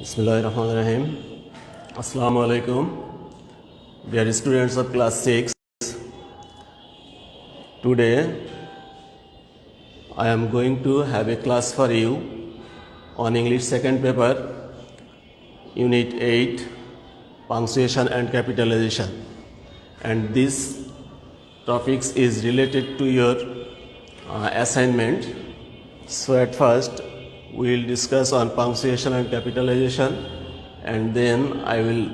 Bismillahirrahmanirrahim. Assalamu alaikum. Dear students of class 6, today I am going to have a class for you on English second paper, Unit 8, Punctuation and Capitalization. And this topics is related to your assignment. So at first we will discuss on punctuation and capitalization, and then I will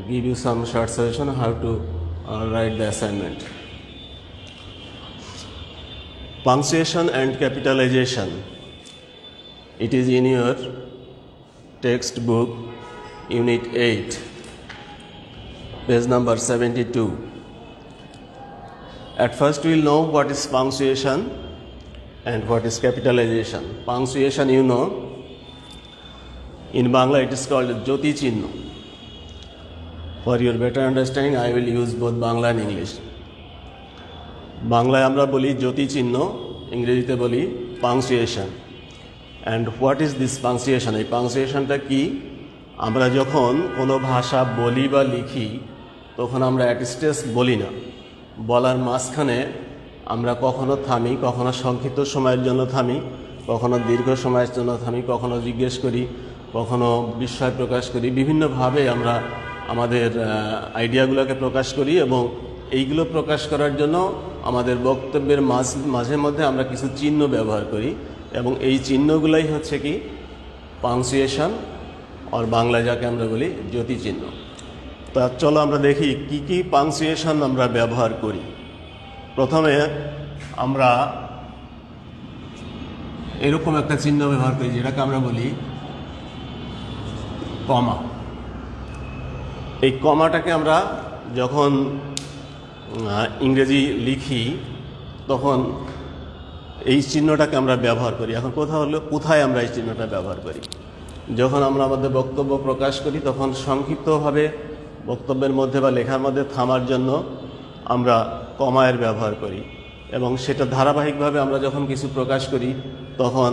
give you some short suggestion how to write the assignment. Punctuation and capitalization. It is in your textbook, Unit 8, page number 72. At first we will know what is punctuation and what is capitalization. Punctuation, you know, in Bangla it is called Jyoti Chinno. For your better understanding, I will use both Bangla and English. বাংলায় আমরা বলি জ্যোতি চিহ্ন, ইংরেজিতে বলি punctuation. And what is this punctuation? এই পাংচুয়েশনটা কি? আমরা যখন কোনো ভাষা বলি বা লিখি তখন আমরা এক স্টেজ বলি না, বলার মাঝখানে আমরা কখনো থামি, কখনো সংক্ষিপ্ত সময়ের জন্য থামি, কখনো দীর্ঘ সময়ের জন্য থামি, কখনো জিজ্ঞেস করি, কখনো বিস্ময় প্রকাশ করি। বিভিন্নভাবে আমরা আমাদের আইডিয়াগুলোকে প্রকাশ করি এবং এইগুলো প্রকাশ করার জন্য আমাদের বক্তব্যের মাঝে মধ্যে আমরা কিছু চিহ্ন ব্যবহার করি এবং এই চিহ্নগুলাই হচ্ছে কি পাংচুয়েশন, আর বাংলায় যাকে আমরা বলি জ্যোতি চিহ্ন। তা চলো আমরা দেখি কি কি পাংচুয়েশন আমরা ব্যবহার করি। প্রথমে আমরা এরকম একটা চিহ্ন ব্যবহার করি যেটাকে আমরা বলি কমা। এই কমাটাকে আমরা যখন ইংরেজি লিখি তখন এই চিহ্নটাকে আমরা ব্যবহার করি। এখন কোথায় আমরা এই চিহ্নটা ব্যবহার করি? যখন আমরা আমাদের বক্তব্য প্রকাশ করি তখন সংক্ষিপ্তভাবে বক্তব্যের মধ্যে বা লেখার মধ্যে থামার জন্য আমরা কমায়ের ব্যবহার করি এবং সেটা ধারাবাহিকভাবে আমরা যখন কিছু প্রকাশ করি তখন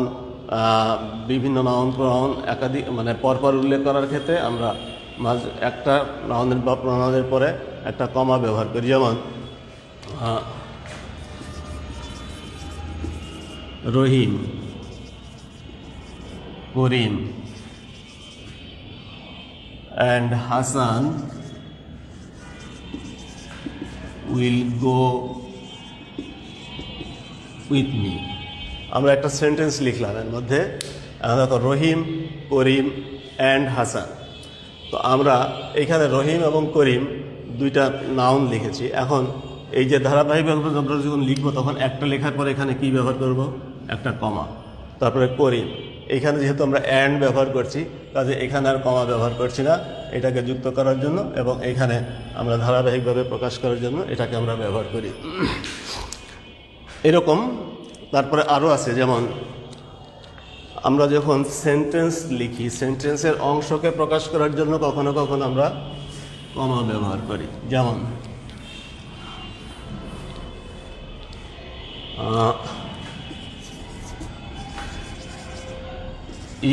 বিভিন্ন নাউন প্রনাউন একাধিক পরপর উল্লেখ করার ক্ষেত্রে আমরা একটা নাউনের বা প্রনাউনের পরে একটা কমা ব্যবহার করি। যেমন রহিম, করিম and Hassan will go with me. আমরা একটা সেন্টেন্স লিখলাম, এর মধ্যে দেখো রহিম, করিম অ্যান্ড হাসান। তো আমরা এখানে রহিম এবং করিম দুইটা নাউন লিখেছি। এখন এই যে ধারাবাহিকভাবে আমরা যখন লিখবো তখন একটা লেখার পরে এখানে কি ব্যবহার করব? একটা কমা। তারপরে করিম, এখানে যেহেতু আমরা অ্যান্ড ব্যবহার করছি কাজে এখানে আর কমা ব্যবহার করছি না, এটাকে যুক্ত করার জন্য, এবং এখানে আমরা ধারাবাহিকভাবে প্রকাশ করার জন্য এটাকে আমরা ব্যবহার করি। এরকম তারপরে আরও আছে, যেমন আমরা যখন সেন্টেন্স লিখি সেন্টেন্সের অংশকে প্রকাশ করার জন্য কখনো কখনো আমরা কমা ব্যবহার করি। যেমন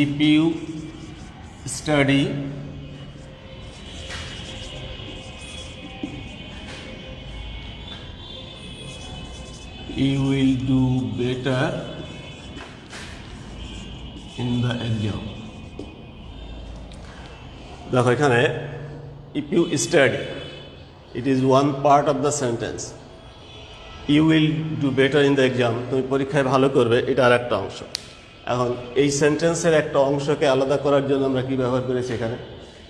if you study you will do better in the exam. দেখো এখানে if you study, it is one part of the sentence. You will do better in the exam, তুমি পরীক্ষায় ভালো করবে, এটা আর একটা অংশ। এখন এই সেন্টেন্সের একটা অংশকে আলাদা করার জন্য আমরা কি ব্যবহার করেছি? এখানে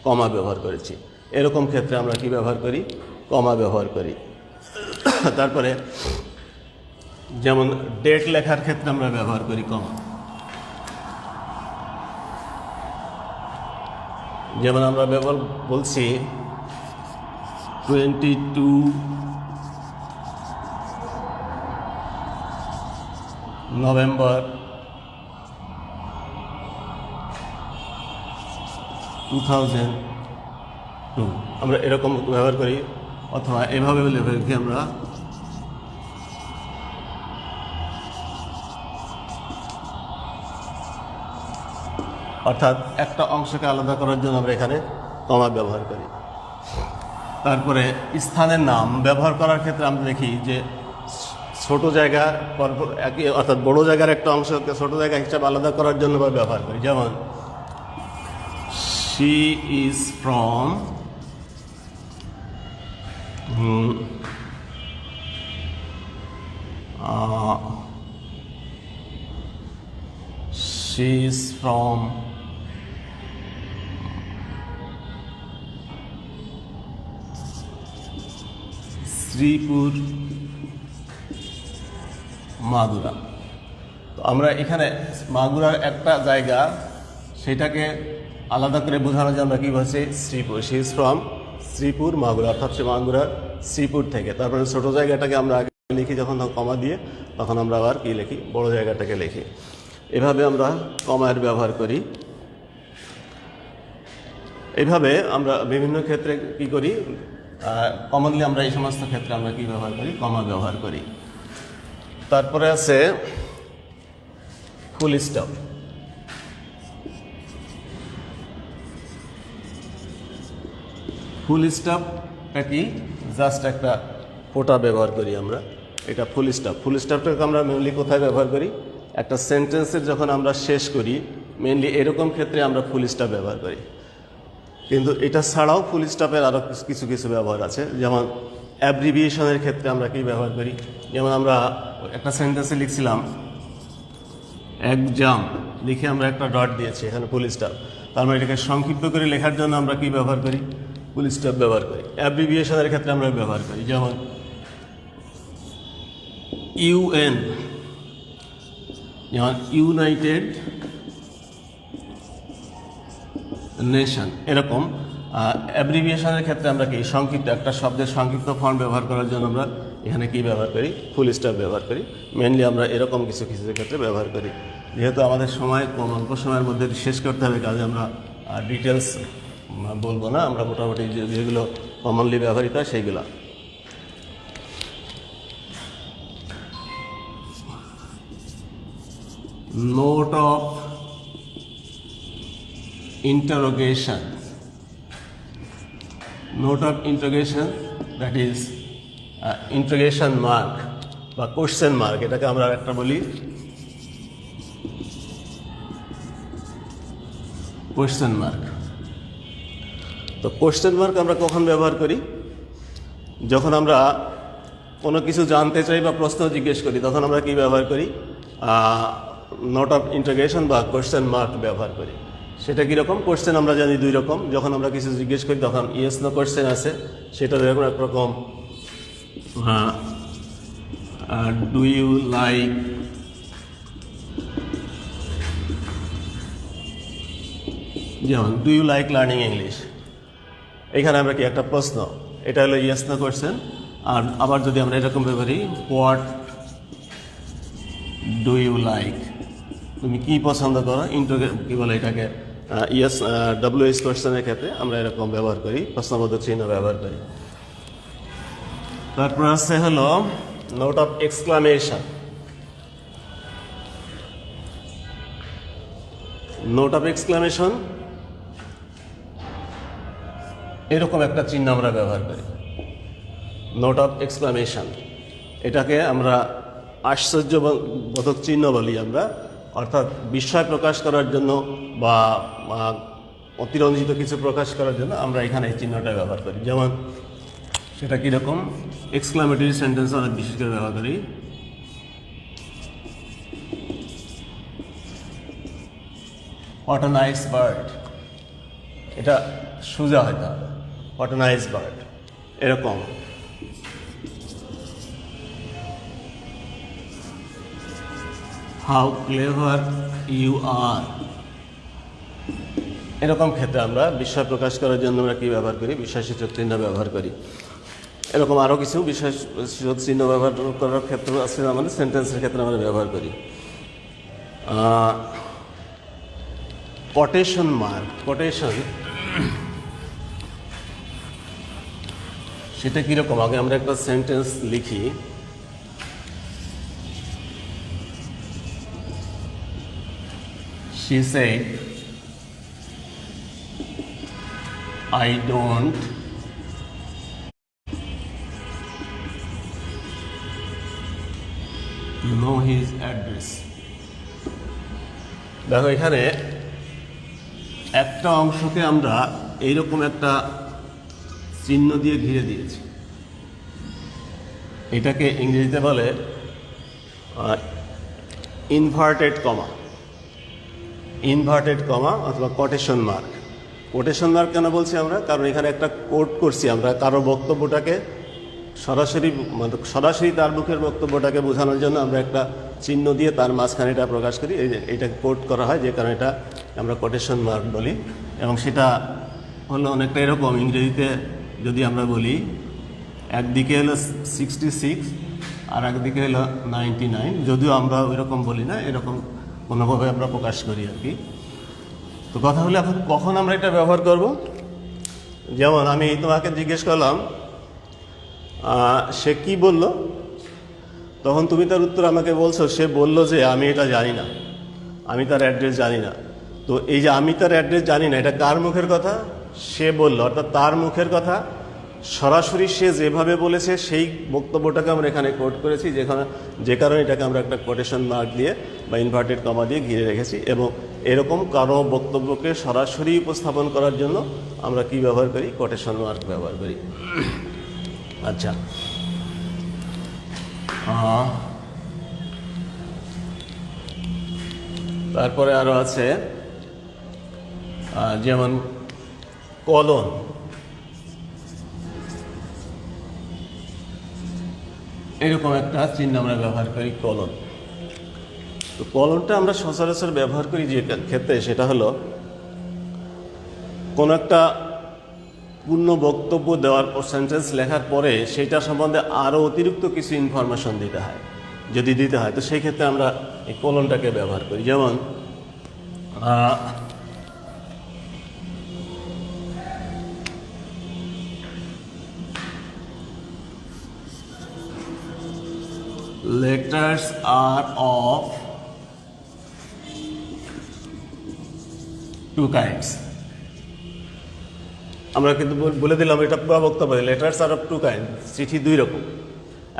কমা ব্যবহার করেছি। এরকম ক্ষেত্রে আমরা কি ব্যবহার করি? কমা ব্যবহার করি। তারপরে যেমন ডেট লেখার ক্ষেত্রে আমরা ব্যবহার করি কমা। যেমন আমরা বলছি 22 নভেম্বর 2002, আমরা এরকম ব্যবহার করি। অথবা এভাবে লিখি আমরা অর্থাৎ একটা অংশকে আলাদা করার জন্য আমরা এখানে কমা ব্যবহার করি। তারপরে স্থানের নাম ব্যবহার করার ক্ষেত্রে আমরা দেখি যে ছোট জায়গা অর্থাৎ বড় জায়গার একটা অংশকে ছোট জায়গা হিসাবে আলাদা করার জন্য আমরা ব্যবহার করি। যেমন she is from she is from Sripur Magura. তো আমরা এখানে মাগুরার একটা জায়গা সেটাকে আলাদা করে বোঝানোর জন্য আমরা কী বলছি Sreepur, she is from Sreepur Magura, অর্থাৎ সে মাগুরার শ্রীপুর থেকে। তারপরে ছোটো জায়গাটাকে আমরা আগে লিখি যখন কমা দিয়ে, তখন আমরা আবার কী লিখি বড় জায়গাটাকে লিখি। এভাবে আমরা কমার ব্যবহার করি। এইভাবে আমরা বিভিন্ন ক্ষেত্রে কি করি, কমনলি আমরা এই সমস্ত ক্ষেত্রে আমরা কি ব্যবহার করি, কমা ব্যবহার করি। তারপরে আছে ফুল স্টপ। ফুল স্টপটা কি, জাস্ট একটা ফোঁটা ব্যবহার করি আমরা, এটা ফুল স্টপ। ফুল স্টপটাকে আমরা মেনলি কোথায় ব্যবহার করি, একটা সেন্টেন্সের যখন আমরা শেষ করি মেনলি এরকম ক্ষেত্রে আমরা ফুল স্টপ ব্যবহার করি। কিন্তু এটা ছাড়াও ফুল স্টপের আরও কিছু কিছু ব্যবহার আছে, যেমন অ্যাব্রিভিয়েশনের ক্ষেত্রে আমরা কি ব্যবহার করি। যেমন আমরা একটা সেন্টেন্সে লিখছিলাম এক্সাম, লিখে আমরা একটা ডট দিয়েছি, এখানে ফুল স্টপ। তার মানে এটাকে সংক্ষিপ্ত করে লেখার জন্য আমরা কি ব্যবহার করি, ফুল স্টপ ব্যবহার করি। অ্যাব্রিভিয়েশনের ক্ষেত্রে আমরা ব্যবহার করি, যেমন ইউএন, যেমন ইউনাইটেড নেশন। এরকম অ্যাব্রিভিয়েশনের ক্ষেত্রে আমরা কি সংক্ষিপ্ত একটা শব্দের সংক্ষিপ্ত ফর্ম ব্যবহার করার জন্য আমরা এখানে কি ব্যবহার করি, ফুল স্টপ ব্যবহার করি। মেনলি আমরা এরকম কিছু কিছু ক্ষেত্রে ব্যবহার করি। যেহেতু আমাদের সময় কম, অল্প সময়ের মধ্যে শেষ করতে হবে কাজে আমরা ডিটেলস বলবো না, আমরা মোটামুটি যেগুলো কমনলি ব্যবহৃত হয় সেইগুলো। Note of interrogation, note of interrogation, that is interrogation mark বা কোশ্চেন মার্ক, এটাকে আমরা একটা বলি কোশ্চেন মার্ক। তো কোশ্চেন মার্ক আমরা কখন ব্যবহার করি, যখন আমরা কোনো কিছু জানতে চাই বা প্রশ্ন জিজ্ঞেস করি, তখন আমরা কি ব্যবহার করি, নোট অফ ইন্টারোগেশন বা কোশ্চেন মার্ক ব্যবহার করি। সেটা কীরকম, কোশ্চেন আমরা জানি দুই রকম। যখন আমরা কিছু জিজ্ঞেস করি তখন ইয়েস নো কোশ্চেন আছে, সেটা এরকম একরকম ডু ইউ লাইক, যেমন do you like learning English, এখানে আমরা কি একটা প্রশ্ন, এটা হলো ইয়েস নো কোশ্চেন। আর আবার যদি আমরা এরকম ব্যবহারি হোয়াট ডু ইউ লাইক, তুমি কি পছন্দ করো, কি বলে এটাকে ইয়েস ডব্লিউএস কোশ্চেনের ক্ষেত্রে আমরা এরকম ব্যবহার করি, প্রশ্নবোধক চিহ্ন ব্যবহার করি। তারপর আছে হলো note of exclamation. Note of exclamation এরকম একটা চিহ্ন আমরা ব্যবহার করি, নোট অফ এক্সক্লামেশন। এটাকে আমরা আশ্চর্যবোধক চিহ্ন বলি আমরা, অর্থাৎ বিস্ময় প্রকাশ করার জন্য বা অতিরঞ্জিত কিছু প্রকাশ করার জন্য আমরা এখানে এই চিহ্নটা ব্যবহার করি। যেমন সেটা কীরকম, এক্সক্লামেটরি সেন্টেন্স অনেক বিশেষ করে ব্যবহার করি। হোয়াট আ নাইস বার্ড, এটা সোজা হয়তো হবে, হোয়াট আ নাইস বার্ড, এরকম। হাউ ক্লেভার ইউ আর, এরকম ক্ষেত্রে আমরা বিস্ময় প্রকাশ করার জন্য আমরা কী ব্যবহার করি, বিস্ময়সূচক চিহ্ন ব্যবহার করি। এরকম আরও কিছু বিস্ময়সূচক চিহ্ন ব্যবহার করার ক্ষেত্রে আছে আমাদের সেন্টেন্সের ক্ষেত্রে আমরা ব্যবহার করি। কোটেশন মার্ক, কোটেশন সেটা কীরকম, আগে আমরা একটা সেন্টেন্স লিখি, she said I don't know his address. দেখো এখানে একটা অংশকে আমরা এইরকম একটা চিহ্ন দিয়ে ঘিরে দিয়েছি। এটাকে ইংরেজিতে বলে ইনভার্টেড কমা, ইনভার্টেড কমা অথবা কোটেশন মার্ক। কোটেশন মার্ক কেন বলছি আমরা? কারণ এখানে একটা কোট করছি আমরা কারো বক্তব্যটাকে সরাসরি তার মুখের বক্তব্যটাকে বোঝানোর জন্য আমরা একটা চিহ্ন দিয়ে তার মাঝখানে এটা প্রকাশ করি, এইটা কোট করা হয়, যে কারণে এটা আমরা কোটেশন মার্ক বলি। এবং সেটা হলো অনেকটা এরকম, ইংরেজিতে যদি আমরা বলি একদিকে হলো 66 আর একদিকে হলো 99, যদিও আমরা ওই রকম বলি না, এরকম কোনোভাবে আমরা প্রকাশ করি আর কি। তো কথা হলো এখন কখন আমরা এটা ব্যবহার করব? যেমন আমি তোমাকে জিজ্ঞেস করলাম সে কি বলল, তখন তুমি তার উত্তর আমাকে বলছো সে বলল যে আমি এটা জানি না, আমি তার অ্যাড্রেস জানি না। তো এই যে আমি তার অ্যাড্রেস জানি না, এটা কার মুখের কথা? সে বলল, অর্থাৎ তার মুখের কথা। সরাসরি সে যেভাবে বলেছে সেই বক্তব্যটাকে আমরা এখানে কোট করেছি, যে কারণে এটাকে আমরা একটা কোটেশন মার্ক দিয়ে বা ইনভার্টেড কমা দিয়ে ঘিরে রেখেছি। এবং এরকম কারো বক্তব্যকে সরাসরি উপস্থাপন করার জন্য আমরা কি ব্যবহার করি? কোটেশন মার্ক ব্যবহার করি। আচ্ছা, তারপরে আরো আছে যেমন কলন। এরকম একটা চিহ্ন আমরা ব্যবহার করি, কলন। তো কলনটা আমরা সচরাচর ব্যবহার করি যে ক্ষেত্রে, সেটা হলো কোন একটা পূর্ণ বক্তব্য দেওয়ার পর, সেন্টেন্স লেখার পরে সেটা সম্বন্ধে আরও অতিরিক্ত কিছু ইনফরমেশন দিতে হয়, যদি দিতে হয়, তো সেই ক্ষেত্রে আমরা এই কলনটাকে ব্যবহার করি। যেমন letters are of two kinds. আমরা কিন্তু বলে দিলাম এটা পুরো বক্তব্য, letters are of two kind, চিঠি দুই রকম।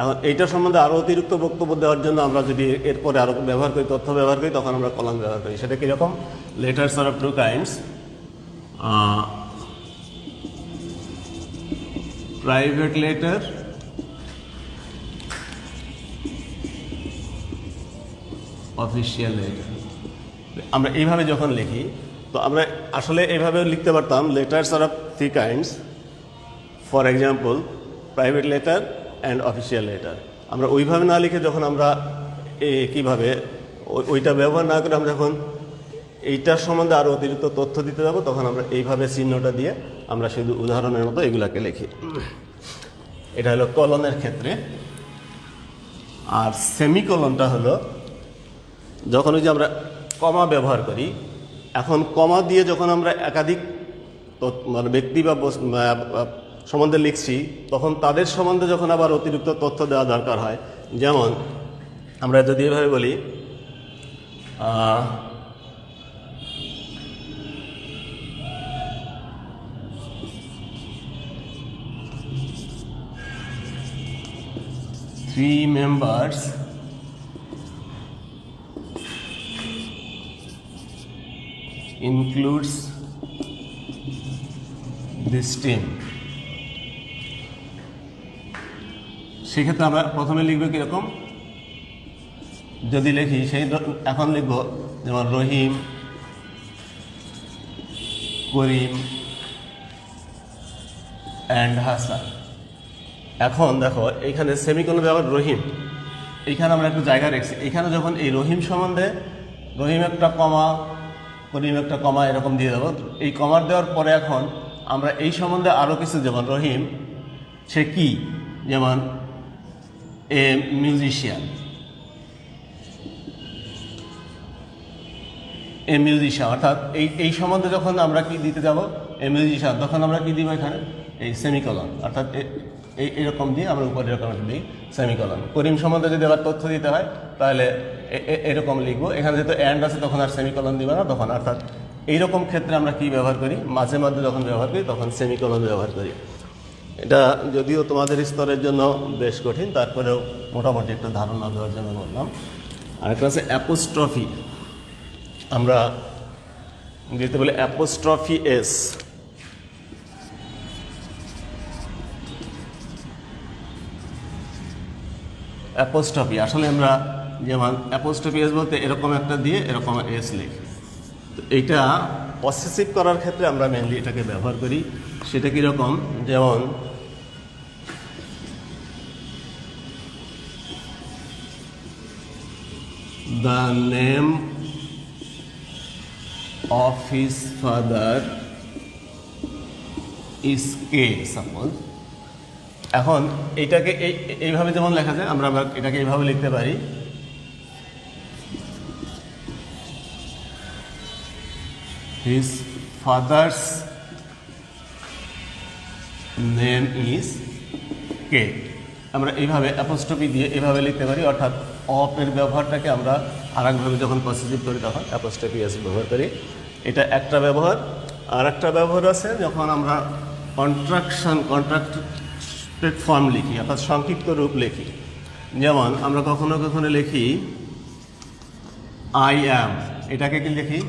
এখন এইটা সম্বন্ধে আরও অতিরিক্ত বক্তব্য দেওয়ার জন্য আমরা যদি এরপরে আরও ব্যবহার করি, তথ্য ব্যবহার করি, তখন আমরা কলম ব্যবহার করি। সেটা কীরকম? Letters are of two kinds, private letter, official letter. আমরা এইভাবে যখন লিখি, তো আমরা আসলে এইভাবে লিখতে পারতাম, letters are of three kinds, for example private letter and official letter. আমরা ওইভাবে না লিখে যখন আমরা কীভাবে ওইটা ব্যবহার না করে আমরা যখন এইটার সম্বন্ধে আরও অতিরিক্ত তথ্য দিতে যাব, তখন আমরা এইভাবে চিহ্নটা দিয়ে আমরা শুধু উদাহরণের মতো এগুলাকে লিখি। এটা হলো কলনের ক্ষেত্রে। আর সেমিকলনটা হলো যখন ওই যে আমরা কমা ব্যবহার করি, এখন কমা দিয়ে যখন আমরা একাধিক মানে ব্যক্তি বা সম্বন্ধে লিখছি, তখন তাদের সম্বন্ধে যখন আবার অতিরিক্ত তথ্য দেওয়া দরকার হয়, যেমন আমরা যদি এভাবে বলি three members includes this team, সেক্ষেত্রে আমরা প্রথমে লিখবো কিরকম? যদি লিখি সেই এখন লিখব যেমন রহিম, করিম অ্যান্ড হাসান। এখন দেখো এইখানে সেমিকোলন ব্যবহার রহিম, এইখানে আমরা একটু জায়গা রেখেছি। এখানে যখন এই রহিম সম্বন্ধে রহিম একটা কমা, করিম একটা কমা এরকম দিয়ে দেবো। এই কমার দেওয়ার পরে এখন আমরা এই সম্বন্ধে আরও কিছু, যেমন রহিম সে কি, যেমন এ মিউজিশিয়ান, এ মিউজিশিয়ান, অর্থাৎ এই সম্বন্ধে যখন আমরা কি দিতে যাব, এ মিউজিশিয়ান, তখন আমরা কি দিব এখানে এই সেমিকোলন, অর্থাৎ এরকম দিয়ে আমরা উপরে এরকম দিই সেমিকোলন। করিম সম্বন্ধে যদি আবার তথ্য দিতে হয় তাহলে এরকম লিখবো। এখানে যেহেতু অ্যান্ড আছে তখন আর সেমিকোলন দিবে না, তখন অর্থাৎ এইরকম ক্ষেত্রে আমরা কি ব্যবহার করি, মাঝে মাঝে যখন ব্যবহার করি তখন সেমিকোলন ব্যবহার করি। এটা যদিও তোমাদের স্তরের জন্য বেশ কঠিন, তারপরেও মোটামুটি একটা ধারণা দেওয়ার জন্য বললাম। আরেকটা আছে অ্যাপোস্ট্রফি, আমরা ইংরেজিতে বলি অ্যাপোস্ট্রফি এস। অ্যাপোস্ট্রফি আসলে আমরা যেমন অ্যাপোস্ট্রফি এস বলতে এরকম একটা দিয়ে এরকম এস লিখি, তো এইটা পসেসিভ করার ক্ষেত্রে আমরা মেনলি এটাকে ব্যবহার করি। সেটা কীরকম, যেমন the name of his father is K, suppose. এখন এইটাকে এইভাবে যেমন লেখা যায়, আমরা আবার এটাকে এইভাবে লিখতে পারি, হিজ ফাদার্স নেম ইজ কে। আমরা এইভাবে অ্যাপোস্ট্রফি দিয়ে এইভাবে লিখতে পারি, অর্থাৎ অফ এর ব্যবহারটাকে আমরা আরেকভাবে যখন পজিটিভ করি তখন অ্যাপোস্ট্রফি এস ব্যবহার করি। এটা একটা ব্যবহার। আর একটা ব্যবহার আছে যখন আমরা কন্ট্রাক্টেড ফর্ম লিখি, অর্থাৎ সংক্ষিপ্ত রূপ লিখি। যেমন আমরা কখনো কখনো লিখি আই অ্যাম, এটাকে কি লিখি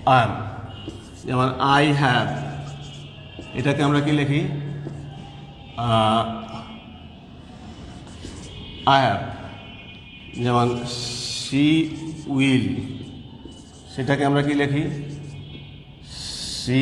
অ্যাম। যেমন আই হ্যাভ, এটাকে আমরা কি লিখি আই হ্যাভ। যেমন শি উইল, সেটাকে আমরা কি লিখি শি